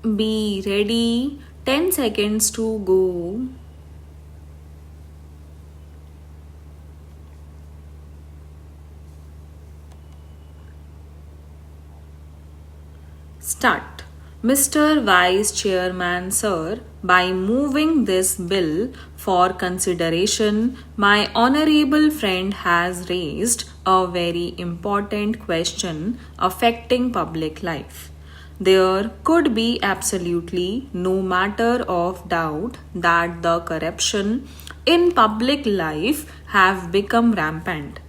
Be ready. 10 seconds to go. Start. Mr. Vice Chairman, sir, by moving this bill for consideration, my honorable friend has raised a very important question affecting public life. There could be absolutely no matter of doubt that the corruption in public life have become rampant.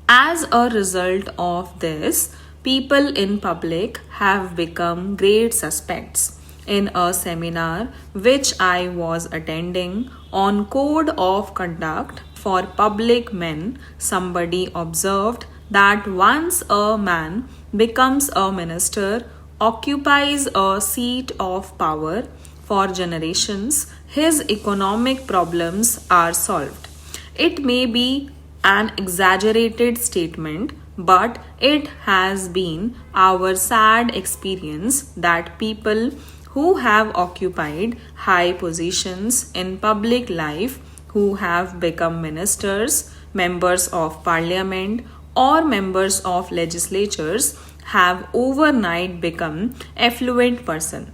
As a result of this, people in public have become great suspects. In a seminar which I was attending on code of conduct for public men, somebody observed that once a man becomes a minister, occupies a seat of power for generations, his economic problems are solved. It may be an exaggerated statement, but it has been our sad experience that people who have occupied high positions in public life, who have become ministers, members of parliament, or members of legislatures, have overnight become affluent person.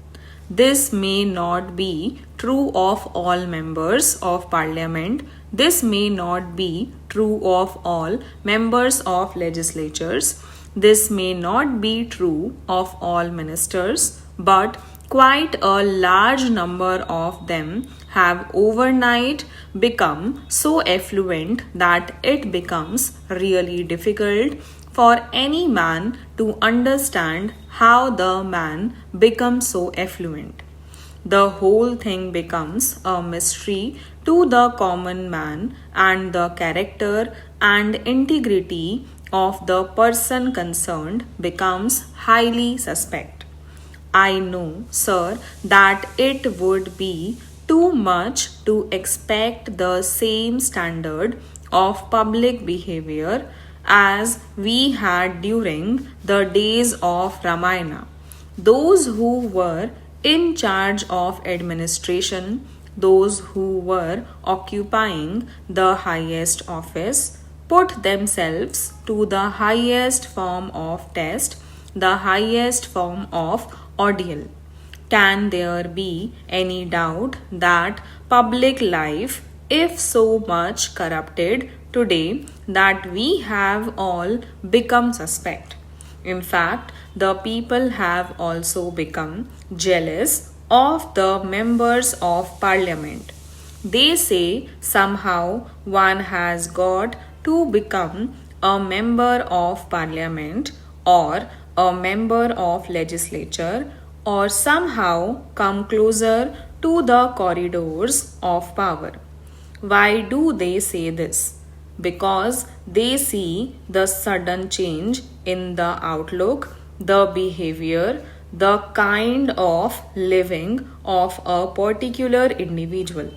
This may not be true of all members of parliament. This may not be true of all members of legislatures. This may not be true of all ministers, but quite a large number of them have overnight become so affluent that it becomes really difficult for any man to understand how the man becomes so affluent. The whole thing becomes a mystery to the common man, and the character and integrity of the person concerned becomes highly suspect. I know, sir, that it would be too much to expect the same standard of public behavior as we had during the days of Ramayana. Those who were in charge of administration, those who were occupying the highest office, put themselves to the highest form of test, the highest form of ordeal. Can there be any doubt that public life, if so much corrupted today that we have all become suspect? In fact, the people have also become jealous of the members of parliament. They say somehow one has got to become a member of parliament or a member of legislature or somehow come closer to the corridors of power. Why do they say this? Because they see the sudden change in the outlook, the behavior, the kind of living of a particular individual.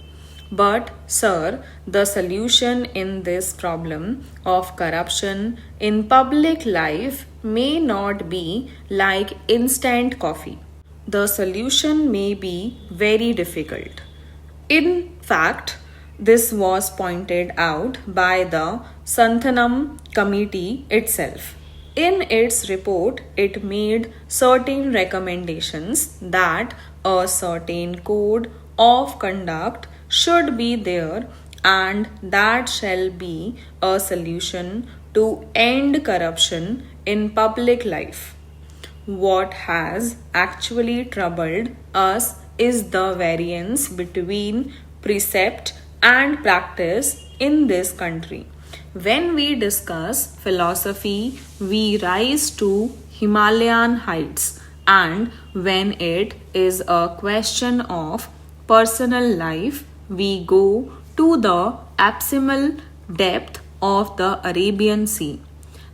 But, sir, the solution in this problem of corruption in public life may not be like instant coffee. The solution may be very difficult. In fact, this was pointed out by the Santhanam committee itself. In its report, it made certain recommendations that a certain code of conduct should be there, and that shall be a solution to end corruption in public life. What has actually troubled us is the variance between precept and practice in this country. When we discuss philosophy, we rise to Himalayan heights, and when it is a question of personal life, we go to the abysmal depth of the Arabian Sea.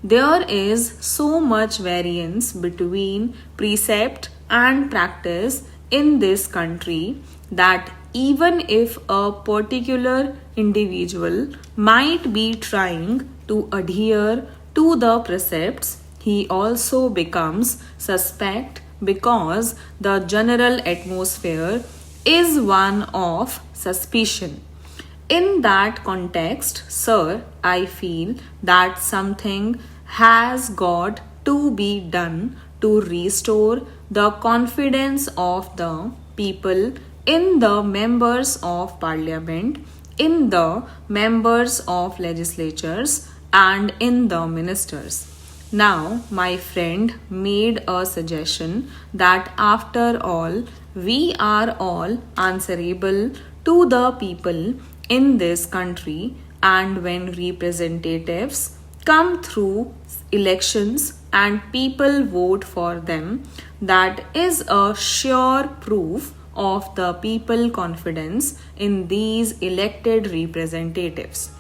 There is so much variance between precept and practice in this country that even if a particular individual might be trying to adhere to the precepts, he also becomes suspect because the general atmosphere is one of suspicion. In that context, sir, I feel that something has got to be done to restore the confidence of the people in the members of parliament, in the members of legislatures, and in the ministers. Now, my friend made a suggestion that after all, we are all answerable to the people in this country, and when representatives come through elections and people vote for them, that is a sure proof of the people confidence in these elected representatives.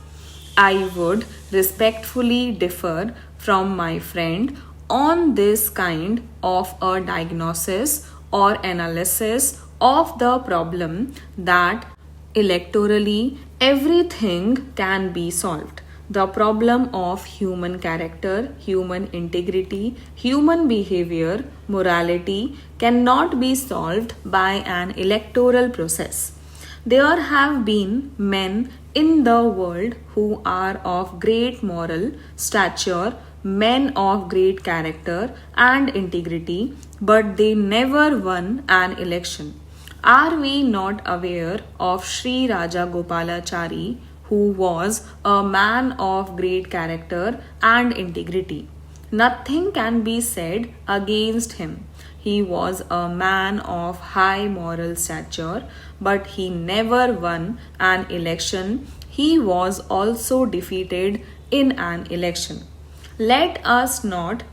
I would respectfully differ from my friend on this kind of a diagnosis or analysis of the problem that electorally everything can be solved. The problem of human character, human integrity, human behavior, morality cannot be solved by an electoral process. There have been men in the world who are of great moral stature, men of great character and integrity, but they never won an election. Are we not aware of Sri Raja Gopalachari, who was a man of great character and integrity? Nothing can be said against him. He was a man of high moral stature, but he never won an election. He was also defeated in an election. Let us not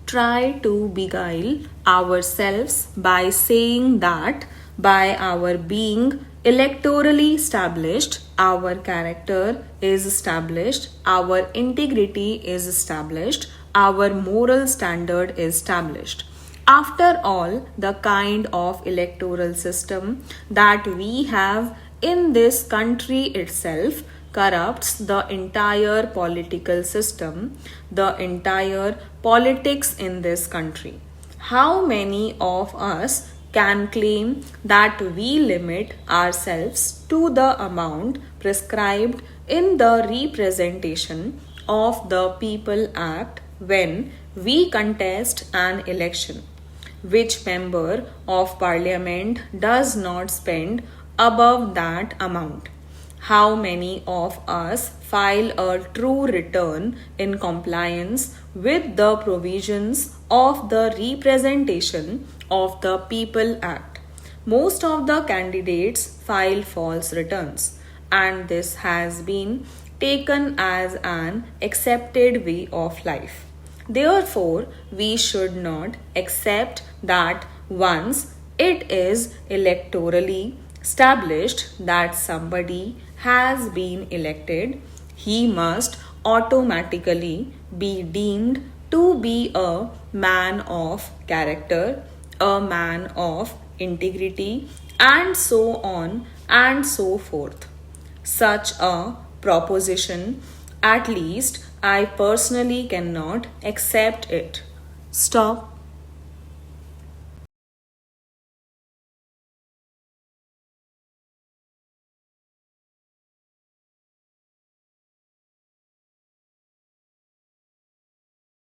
try to beguile ourselves by saying that by our being electorally established, our character is established, our integrity is established, our moral standard is established. After all, the kind of electoral system that we have in this country itself corrupts the entire political system, the entire politics in this country. How many of us can claim that we limit ourselves to the amount prescribed in the Representation of the People Act when we contest an election? Which member of parliament does not spend above that amount? How many of us file a true return in compliance with the provisions of the Representation of the People Act? Most of the candidates file false returns, and this has been taken as an accepted way of life. Therefore, we should not accept that once it is electorally established that somebody has been elected, he must automatically be deemed to be a man of character, a man of integrity, and so on and so forth. Such a proposition, at least I personally cannot accept it. Stop.